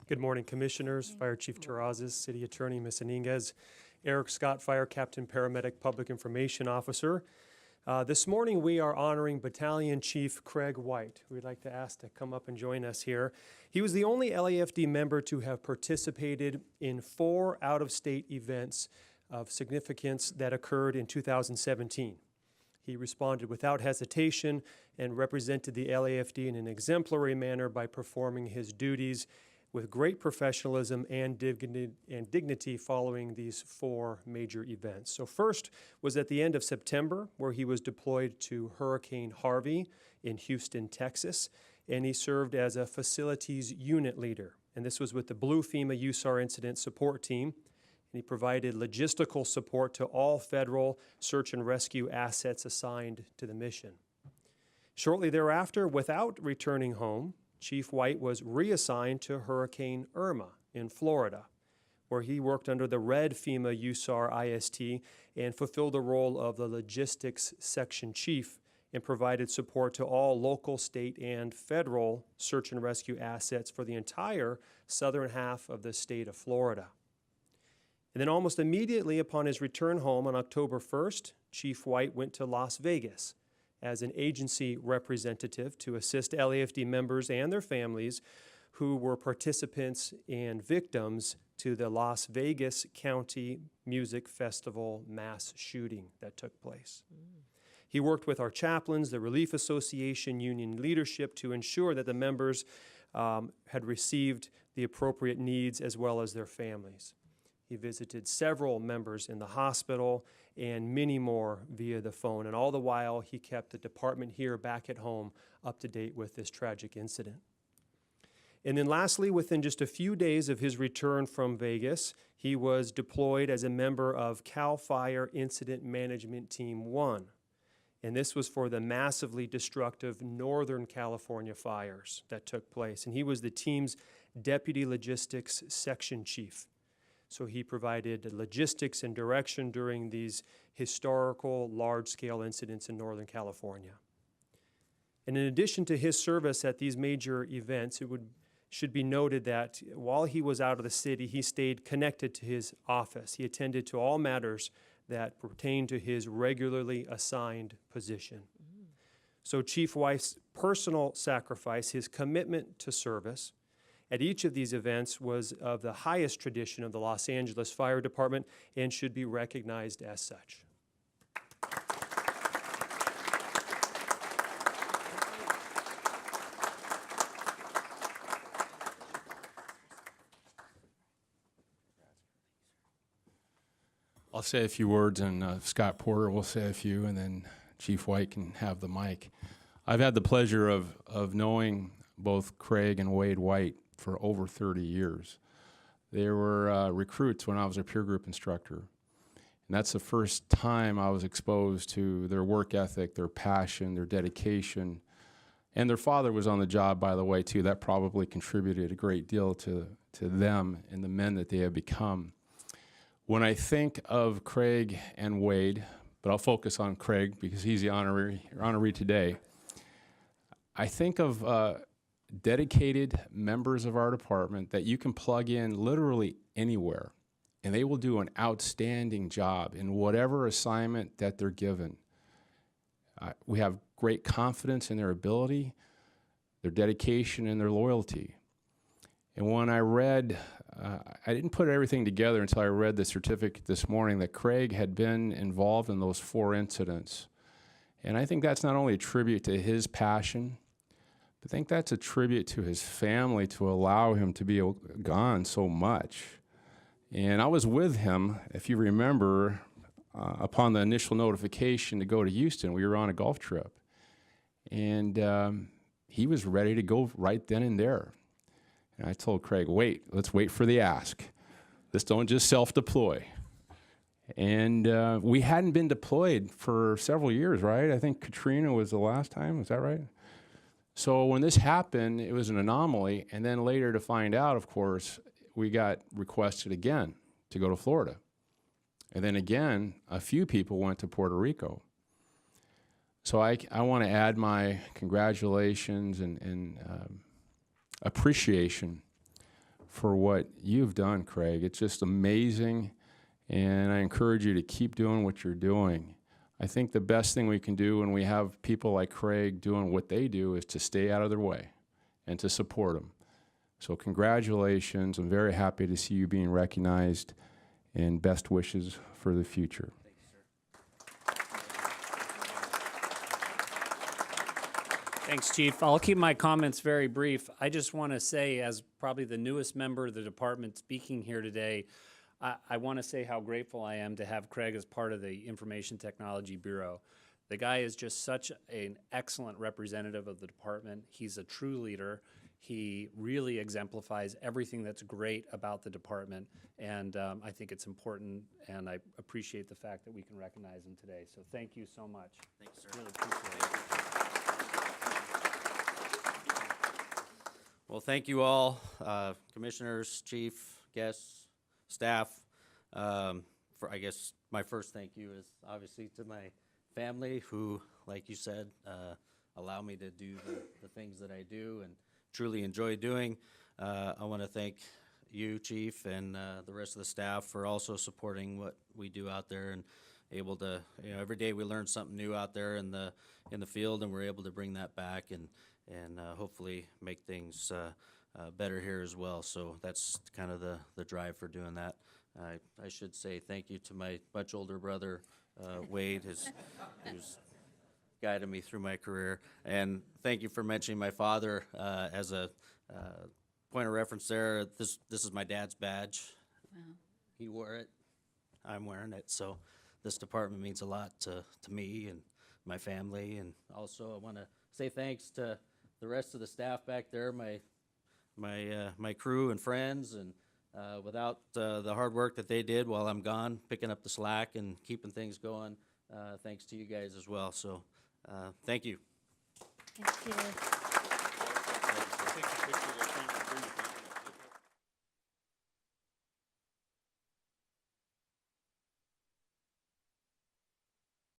Good morning, Commissioners, Fire Chief Terrazas, City Attorney Ms. Iniguez, Eric Scott, Fire Captain, Paramedic, Public Information Officer. This morning we are honoring Battalion Chief Craig White, who we'd like to ask to come up and join us here. He was the only LAFD member to have participated in 4 out-of-state events of significance that occurred in 2017. He responded without hesitation and represented the LAFD in an exemplary manner by performing his duties with great professionalism and dignity following these 4 major events. So first was at the end of September, where he was deployed to Hurricane Harvey in Houston, Texas, and he served as a facilities unit leader. And this was with the Blue FEMA USAR Incident Support Team. And he provided logistical support to all federal search and rescue assets assigned to the mission. Shortly thereafter, without returning home, Chief White was reassigned to Hurricane Irma in Florida, where he worked under the Red FEMA USAR IST and fulfilled the role of the Logistics Section Chief and provided support to all local, state, and federal search and rescue assets for the entire southern half of the state of Florida. And then almost immediately upon his return home on October 1st, Chief White went to Las Vegas as an agency representative to assist LAFD members and their families who were participants and victims to the Las Vegas County Music Festival mass shooting that took place. He worked with our chaplains, the Relief Association, union leadership to ensure that the members had received the appropriate needs as well as their families. He visited several members in the hospital and many more via the phone. And all the while, he kept the department here back at home up to date with this tragic incident. And then lastly, within just a few days of his return from Vegas, he was deployed as a member of CAL FIRE Incident Management Team 1. And this was for the massively destructive Northern California fires that took place. And he was the team's Deputy Logistics Section Chief. So he provided logistics and direction during these historical, large-scale incidents in Northern California. And in addition to his service at these major events, should be noted that while he was out of the city, he stayed connected to his office. He attended to all matters that pertain to his regularly assigned position. So Chief White's personal sacrifice, his commitment to service, at each of these events was of the highest tradition of the Los Angeles Fire Department and should be recognized as such. I'll say a few words and Scott Porter will say a few, and then Chief White can have the mic. I've had the pleasure of knowing both Craig and Wade White for over 30 years. They were recruits when I was a peer group instructor. And that's the first time I was exposed to their work ethic, their passion, their dedication. And their father was on the job, by the way, too. That probably contributed a great deal to them and the men that they have become. When I think of Craig and Wade, but I'll focus on Craig because he's the honoree today, I think of dedicated members of our department that you can plug in literally anywhere, and they will do an outstanding job in whatever assignment that they're given. We have great confidence in their ability, their dedication, and their loyalty. And when I read, I didn't put everything together until I read the certificate this morning that Craig had been involved in those 4 incidents. And I think that's not only a tribute to his passion, I think that's a tribute to his family to allow him to be gone so much. And I was with him, if you remember, upon the initial notification to go to Houston. We were on a golf trip. And he was ready to go right then and there. And I told Craig, let's wait for the ask. Let's don't just self-deploy. And we hadn't been deployed for several years, right? I think Katrina was the last time, is that right? So when this happened, it was an anomaly, and then later to find out, of course, we got requested again to go to Florida. And then again, a few people went to Puerto Rico. So I want to add my congratulations and appreciation for what you've done, Craig. It's just amazing, and I encourage you to keep doing what you're doing. I think the best thing we can do when we have people like Craig doing what they do is to stay out of their way and to support them. So congratulations. I'm very happy to see you being recognized, and best wishes for the future. Thanks, Chief. I'll keep my comments very brief. I just want to say, as probably the newest member of the department speaking here today, I want to say how grateful I am to have Craig as part of the Information Technology Bureau. The guy is just such an excellent representative of the department. He's a true leader. He really exemplifies everything that's great about the department, and I think it's important, and I appreciate the fact that we can recognize him today. So thank you so much. Thanks, sir. Really appreciate it. Well, thank you all, commissioners, chief, guests, staff. For I guess my first thank you is obviously to my family who, like you said, allow me to do the things that I do and truly enjoy doing. I want to thank you, Chief, and the rest of the staff for also supporting what we do out there and able to, every day we learn something new out there in the field, and we're able to bring that back and hopefully make things better here as well. So that's kind of the drive for doing that. I should say thank you to my much older brother, Wade, who's guided me through my career. And thank you for mentioning my father as a point of reference there. This is my dad's badge. Wow. He wore it. I'm wearing it. So this department means a lot to me and my family. And also I want to say thanks to the rest of the staff back there, my crew and friends, and without the hard work that they did while I'm gone, picking up the slack and keeping things going, thanks to you guys as well. So thank you. Thank you.